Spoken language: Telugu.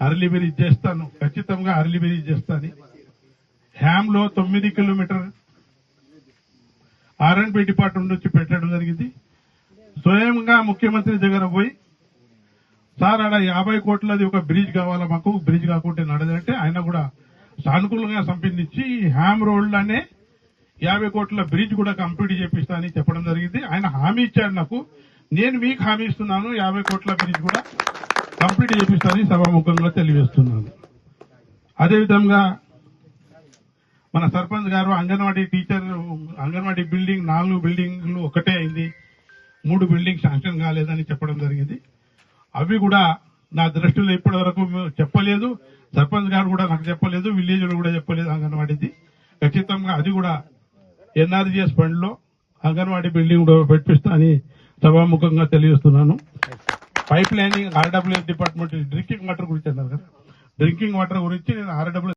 అర్లీ బ్రీజ్ చేస్తాను, ఖచ్చితంగా అర్లీ బ్రీజ్ చేస్తాను. హ్యామ్ లో 9 కిలోమీటర్ R&B డిపార్ట్మెంట్ నుంచి పెట్టడం జరిగింది. స్వయంగా ముఖ్యమంత్రి దగ్గర పోయి సార్ ఆడ 50 కోట్లది ఒక బ్రిడ్జ్ కావాలా, మాకు బ్రిడ్జ్ కాకుంటే నడదంటే ఆయన కూడా సానుకూలంగా సంప్రదించి హ్యామ్ రోడ్ లోనే 50 కోట్ల బ్రిడ్జ్ కూడా కంప్లీట్ చేపిస్తా అని చెప్పడం జరిగింది. ఆయన హామీ ఇచ్చాడు నాకు, నేను మీకు హామీ ఇస్తున్నాను 50 కోట్ల బ్రిడ్జ్ కూడా కంప్లీట్ చేపిస్తానని సభాముఖంగా తెలియజేస్తున్నాను. అదేవిధంగా మన సర్పంచ్ గారు అంగన్వాడీ బిల్డింగ్ 4 బిల్డింగ్లు ఒకటే అయింది, 3 బిల్డింగ్ శాంక్షన్ కాలేదని చెప్పడం జరిగింది. అవి కూడా నా దృష్టిలో ఇప్పటి వరకు చెప్పలేదు, సర్పంచ్ గారు కూడా నాకు చెప్పలేదు, విలేజ్ లో కూడా చెప్పలేదు అంగన్వాడీది. ఖచ్చితంగా అది కూడా NRGS ఫండ్ లో అంగన్వాడీ బిల్డింగ్ కూడా పెట్టిస్తా అని సభాముఖంగా తెలియజేస్తున్నాను. Pipe lining RWS department drinking water గురించి అన్నారు కదా, డ్రింకింగ్ వాటర్ గురించి నేను RWS